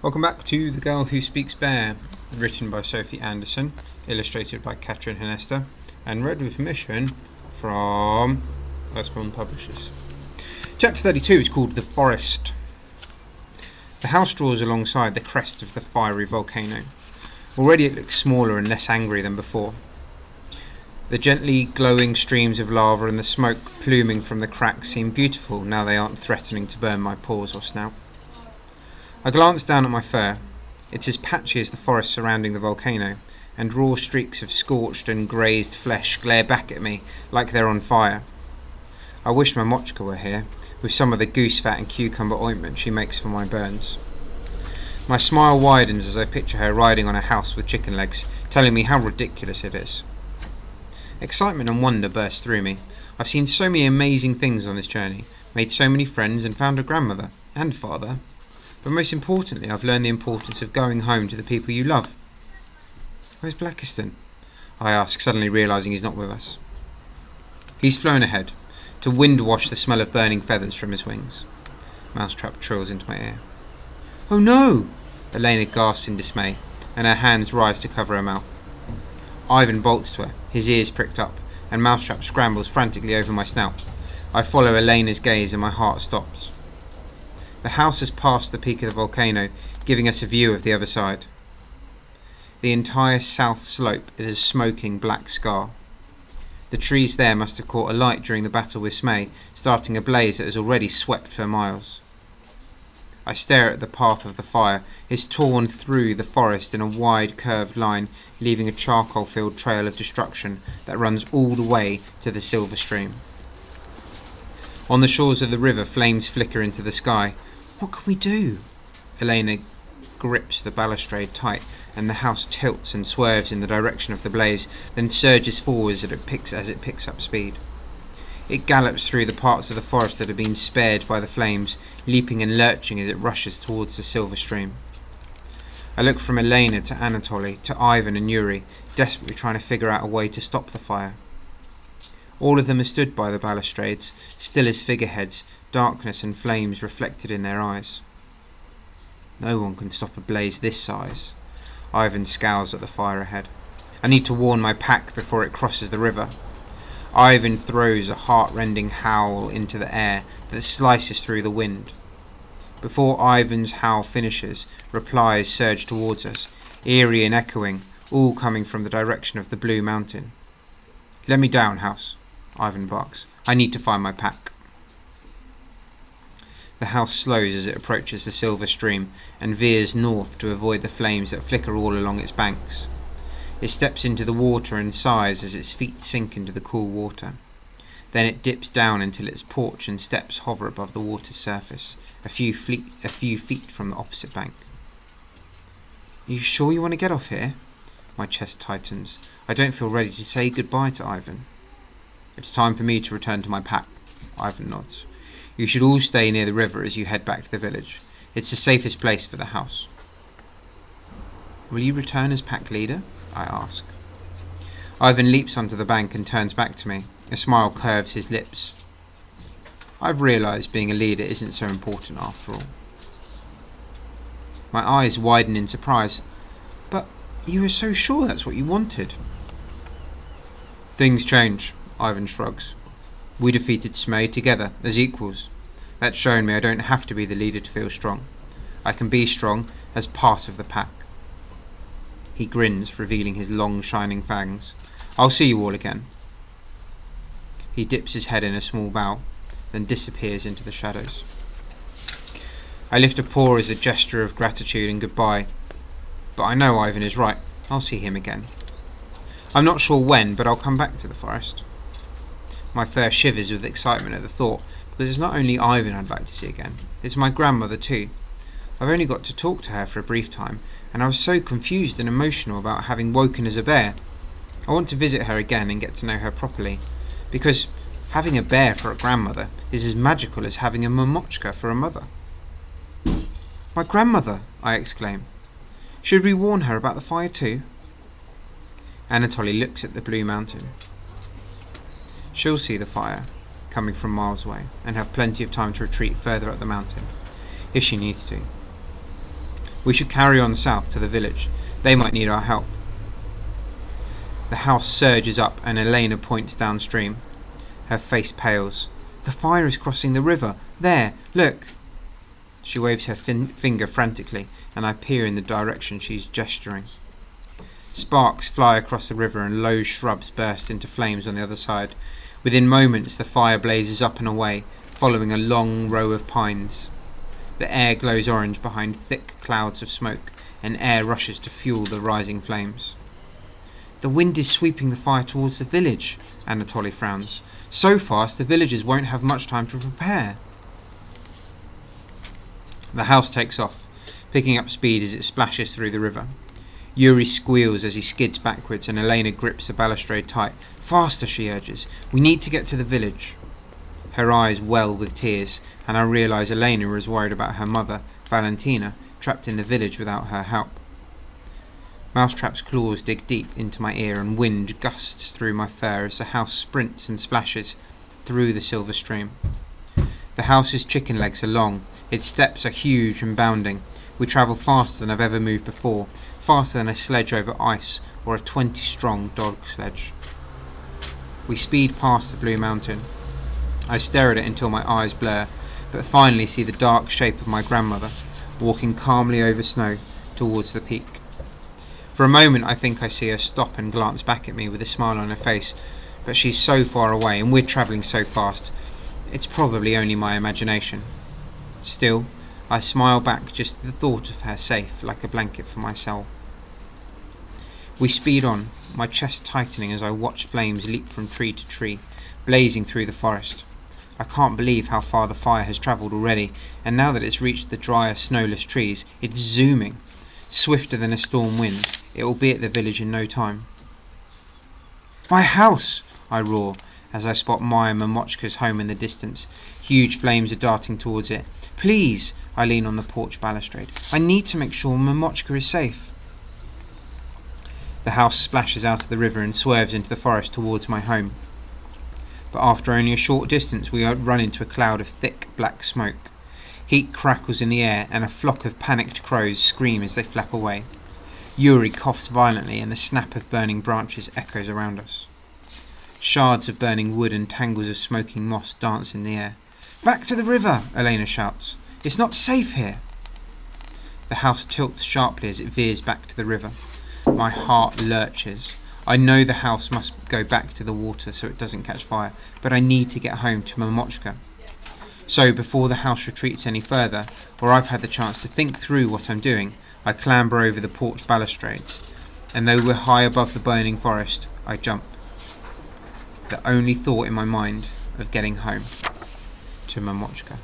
Welcome back to The Girl Who Speaks Bear, written by Sophie Anderson, illustrated by Katrin Henester, and read with permission from Usborne Publishers. Chapter 32 is called The Forest. The house draws alongside the crest of the fiery volcano. Already it looks smaller and less angry than before. The gently glowing streams of lava and the smoke pluming from the cracks seem beautiful now they aren't threatening to burn my paws or snout. I glance down at my fur. It's as patchy as the forest surrounding the volcano, and raw streaks of scorched and grazed flesh glare back at me like they're on fire. I wish Mamochka were here, with some of the goose fat and cucumber ointment she makes for my burns. My smile widens as I picture her riding on a house with chicken legs, telling me how ridiculous it is. Excitement and wonder burst through me. I've seen so many amazing things on this journey, made so many friends, and found a grandmother and father. But most importantly, I've learned the importance of going home to the people you love. Where's Blackiston? I ask, suddenly realising he's not with us. He's flown ahead, to wind-wash the smell of burning feathers from his wings. Mousetrap trills into my ear. Oh no! Elena gasps in dismay, and her hands rise to cover her mouth. Ivan bolts to her, his ears pricked up, and Mousetrap scrambles frantically over my snout. I follow Elena's gaze and my heart stops. The house has passed the peak of the volcano, giving us a view of the other side. The entire south slope is a smoking black scar. The trees there must have caught alight during the battle with Smay, starting a blaze that has already swept for miles. I stare at the path of the fire. It's torn through the forest in a wide curved line, leaving a charcoal-filled trail of destruction that runs all the way to the silver stream. On the shores of the river, flames flicker into the sky. What can we do? Elena grips the balustrade tight, and the house tilts and swerves in the direction of the blaze, then surges forwards as it picks up speed. It gallops through the parts of the forest that have been spared by the flames, leaping and lurching as it rushes towards the silver stream. I look from Elena to Anatoly, to Ivan and Yuri, desperately trying to figure out a way to stop the fire. All of them are stood by the balustrades, still as figureheads, darkness and flames reflected in their eyes. No one can stop a blaze this size. Ivan scowls at the fire ahead. I need to warn my pack before it crosses the river. Ivan throws a heart-rending howl into the air that slices through the wind. Before Ivan's howl finishes, replies surge towards us, eerie and echoing, all coming from the direction of the Blue Mountain. Let me down, House, Ivan barks. I need to find my pack. The house slows as it approaches the silver stream and veers north to avoid the flames that flicker all along its banks. It steps into the water and sighs as its feet sink into the cool water. Then it dips down until its porch and steps hover above the water's surface, a few feet from the opposite bank. Are you sure you want to get off here? My chest tightens. I don't feel ready to say goodbye to Ivan. It's time for me to return to my pack, Ivan nods. You should all stay near the river as you head back to the village. It's the safest place for the house. Will you return as pack leader? I ask. Ivan leaps onto the bank and turns back to me. A smile curves his lips. I've realised being a leader isn't so important after all. My eyes widen in surprise. But you were so sure that's what you wanted. Things change, Ivan shrugs. We defeated Smay together, as equals. That's shown me I don't have to be the leader to feel strong. I can be strong as part of the pack. He grins, revealing his long, shining fangs. I'll see you all again. He dips his head in a small bow, then disappears into the shadows. I lift a paw as a gesture of gratitude and goodbye, but I know Ivan is right. I'll see him again. I'm not sure when, but I'll come back to the forest. My fur shivers with excitement at the thought, because it's not only Ivan I'd like to see again, it's my grandmother too. I've only got to talk to her for a brief time, and I was so confused and emotional about having woken as a bear. I want to visit her again and get to know her properly, because having a bear for a grandmother is as magical as having a Mamochka for a mother. My grandmother, I exclaim. Should we warn her about the fire too? Anatoly looks at the Blue Mountain. She'll see the fire coming from miles away and have plenty of time to retreat further up the mountain, if she needs to. We should carry on south to the village. They might need our help. The house surges up and Elena points downstream. Her face pales. The fire is crossing the river. There, look. She waves her finger frantically, and I peer in the direction she's gesturing. Sparks fly across the river and low shrubs burst into flames on the other side. Within moments the fire blazes up and away, following a long row of pines. The air glows orange behind thick clouds of smoke, and air rushes to fuel the rising flames. The wind is sweeping the fire towards the village, Anatoly frowns. So fast the villagers won't have much time to prepare. The house takes off, picking up speed as it splashes through the river. Yuri squeals as he skids backwards and Elena grips the balustrade tight. Faster, she urges. We need to get to the village. Her eyes well with tears, and I realise Elena is worried about her mother, Valentina, trapped in the village without her help. Mousetrap's claws dig deep into my ear and wind gusts through my fur as the house sprints and splashes through the silver stream. The house's chicken legs are long, its steps are huge and bounding. We travel faster than I've ever moved before, faster than a sledge over ice or a 20-strong dog sledge. We speed past the blue mountain. I stare at it until my eyes blur, but finally see the dark shape of my grandmother, walking calmly over snow towards the peak. For a moment I think I see her stop and glance back at me with a smile on her face, but she's so far away and we're travelling so fast, it's probably only my imagination. Still, I smile back just at the thought of her safe like a blanket for my soul. We speed on, my chest tightening as I watch flames leap from tree to tree, blazing through the forest. I can't believe how far the fire has travelled already, and now that it's reached the drier, snowless trees, it's zooming. Swifter than a storm wind, it will be at the village in no time. My house! I roar, as I spot Maya Mamochka's home in the distance. Huge flames are darting towards it. Please! I lean on the porch balustrade. I need to make sure Mamochka is safe. The house splashes out of the river and swerves into the forest towards my home. But after only a short distance we run into a cloud of thick black smoke. Heat crackles in the air and a flock of panicked crows scream as they flap away. Yuri coughs violently and the snap of burning branches echoes around us. Shards of burning wood and tangles of smoking moss dance in the air. Back to the river! Elena shouts. It's not safe here! The house tilts sharply as it veers back to the river. My heart lurches. I know the house must go back to the water so it doesn't catch fire, but I need to get home to Mamochka. So before the house retreats any further, or I've had the chance to think through what I'm doing, I clamber over the porch balustrades, and though we're high above the burning forest, I jump. The only thought in my mind of getting home to Mamochka.